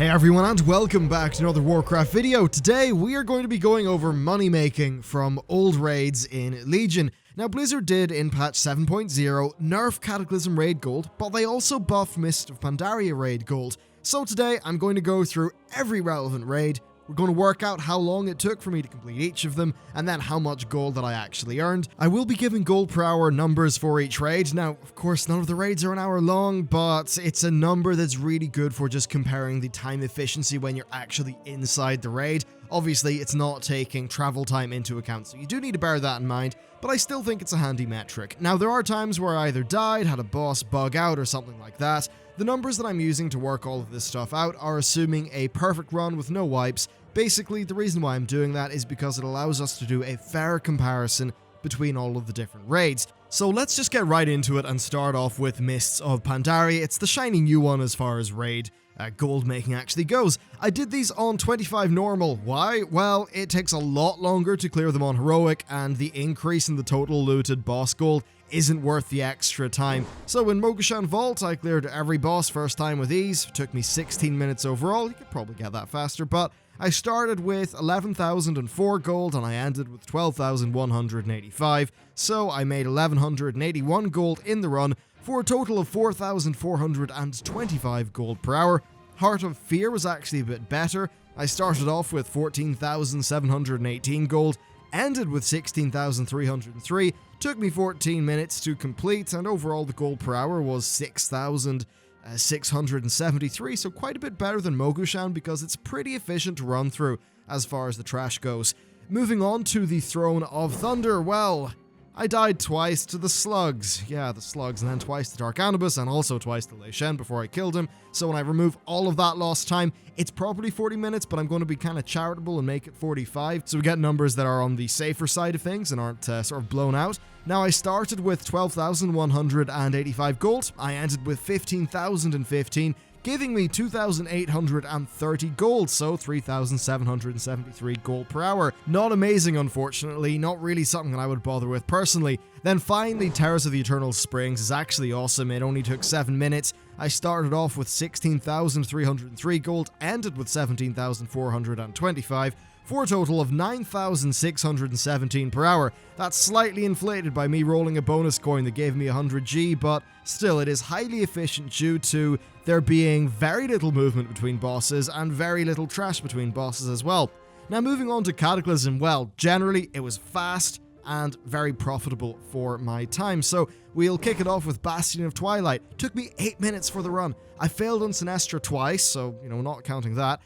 Hey everyone, and welcome back to another Warcraft video. Today we are going to be going over money making from old raids in Legion. Now Blizzard did in patch 7.0 nerf Cataclysm raid gold, but they also buffed Mist of Pandaria raid gold. So today I'm going to go through every relevant raid. We're going to work out how long it took for me to complete each of them, and then how much gold that I actually earned. I will be giving gold per hour numbers for each raid. Now, of course, none of the raids are an hour long, but it's a number that's really good for just comparing the time efficiency when you're actually inside the raid. Obviously, it's not taking travel time into account, so you do need to bear that in mind, but I still think it's a handy metric. Now, there are times where I either died, had a boss bug out, or something like that. The numbers that I'm using to work all of this stuff out are assuming a perfect run with no wipes. Basically, the reason why I'm doing that is because it allows us to do a fair comparison between all of the different raids. So let's just get right into it and start off with Mists of Pandaria. It's the shiny new one as far as raid gold making actually goes. I did these on 25 normal. Why? Well, it takes a lot longer to clear them on heroic, and the increase in the total looted boss gold isn't worth the extra time. So in Mogushan Vault, I cleared every boss first time with ease. It took me 16 minutes overall. You could probably get that faster, but I started with 11,004 gold and I ended with 12,185, so I made 1,181 gold in the run for a total of 4,425 gold per hour. Heart of Fear was actually a bit better. I started off with 14,718 gold, ended with 16,303, took me 14 minutes to complete, and overall the gold per hour was 6,673, so quite a bit better than Mogushan because it's pretty efficient to run through as far as the trash goes. Moving on to the Throne of Thunder, well, I died twice to the slugs. Yeah, the slugs, and then twice to Dark Anubis, and also twice to Lei Shen before I killed him. So when I remove all of that lost time, it's probably 40 minutes, but I'm going to be kind of charitable and make it 45. So we get numbers that are on the safer side of things and aren't sort of blown out. Now, I started with 12,185 gold. I ended with 15,015, giving me 2,830 gold, so 3,773 gold per hour. Not amazing, unfortunately, not really something that I would bother with personally. Then finally, Terrace of the Eternal Springs is actually awesome. It only took 7 minutes. I started off with 16,303 gold, ended with 17,425, for a total of 9,617 per hour. That's slightly inflated by me rolling a bonus coin that gave me 100G, but still it is highly efficient due to there being very little movement between bosses and very little trash between bosses as well. Now moving on to Cataclysm, well, generally it was fast and very profitable for my time. So we'll kick it off with Bastion of Twilight. It took me 8 minutes for the run. I failed on Sinestra twice, so, not counting that.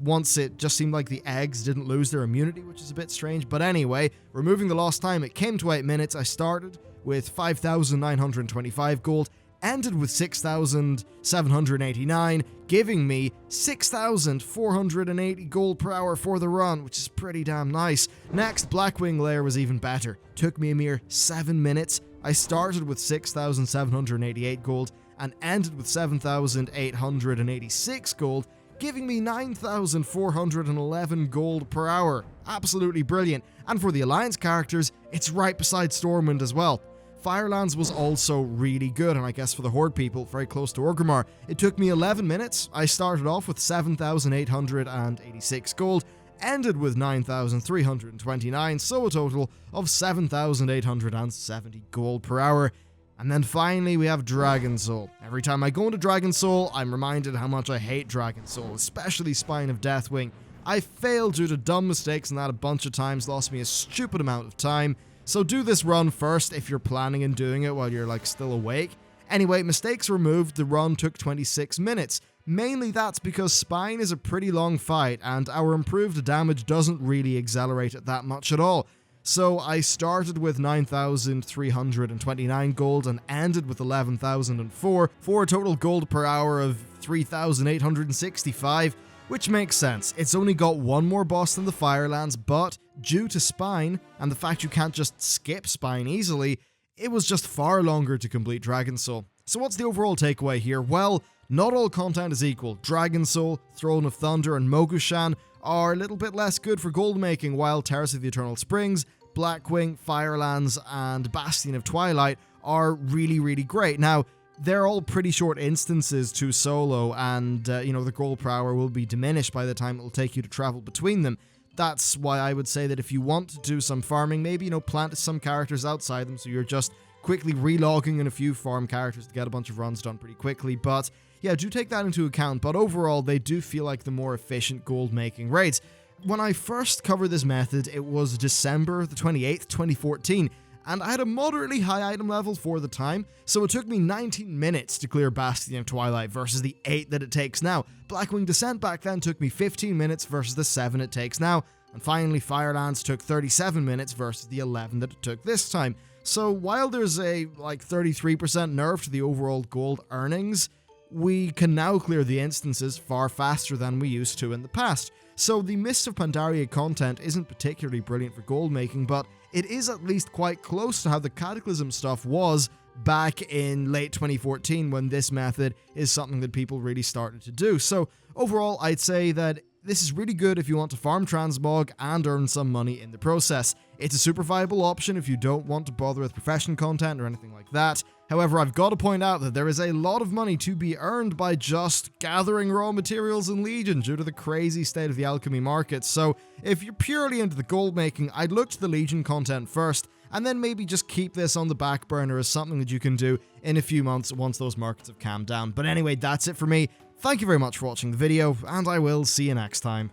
Once it just seemed like the eggs didn't lose their immunity, which is a bit strange. But anyway, removing the lost time, it came to 8 minutes. I started with 5,925 gold, ended with 6,789, giving me 6,480 gold per hour for the run, which is pretty damn nice. Next, Blackwing Lair was even better. Took me a mere 7 minutes. I started with 6,788 gold and ended with 7,886 gold, giving me 9,411 gold per hour. Absolutely brilliant. And for the Alliance characters, it's right beside Stormwind as well. Firelands was also really good, and I guess for the Horde people, very close to Orgrimmar. It took me 11 minutes. I started off with 7,886 gold, ended with 9,329, so a total of 7,870 gold per hour. And then finally, we have Dragon Soul. Every time I go into Dragon Soul, I'm reminded how much I hate Dragon Soul, especially Spine of Deathwing. I failed due to dumb mistakes and that a bunch of times, lost me a stupid amount of time. So do this run first if you're planning on doing it while you're still awake. Anyway, mistakes removed, the run took 26 minutes. Mainly that's because Spine is a pretty long fight and our improved damage doesn't really accelerate it that much at all. So I started with 9,329 gold and ended with 11,004 for a total gold per hour of 3,865, which makes sense. It's only got one more boss than the Firelands, but due to Spine and the fact you can't just skip Spine easily, it was just far longer to complete Dragon Soul. So what's the overall takeaway here? Well, not all content is equal. Dragon Soul, Throne of Thunder, and Mogushan are a little bit less good for gold making, while Terrace of the Eternal Springs, Blackwing, Firelands, and Bastion of Twilight are really, really great. Now, they're all pretty short instances to solo, and, you know, the gold per hour will be diminished by the time it'll take you to travel between them. That's why I would say that if you want to do some farming, maybe, you know, plant some characters outside them so you're just quickly relogging in a few farm characters to get a bunch of runs done pretty quickly. But yeah, do take that into account. But overall, they do feel like the more efficient gold making raids. When I first covered this method, it was December the 28th, 2014, and I had a moderately high item level for the time, so it took me 19 minutes to clear Bastion of Twilight versus the 8 that it takes now. Blackwing Descent back then took me 15 minutes versus the 7 it takes now, and finally Firelands took 37 minutes versus the 11 that it took this time. So while there's a like 33% nerf to the overall gold earnings, we can now clear the instances far faster than we used to in the past. So the Mists of Pandaria content isn't particularly brilliant for gold making, but it is at least quite close to how the Cataclysm stuff was back in late 2014 when this method is something that people really started to do. So overall, I'd say that this is really good if you want to farm transmog and earn some money in the process. It's a super viable option if you don't want to bother with profession content or anything like that. However, I've got to point out that there is a lot of money to be earned by just gathering raw materials in Legion due to the crazy state of the alchemy market. So if you're purely into the gold making, I'd look to the Legion content first, and then maybe just keep this on the back burner as something that you can do in a few months once those markets have calmed down. But anyway, that's it for me. Thank you very much for watching the video, and I will see you next time.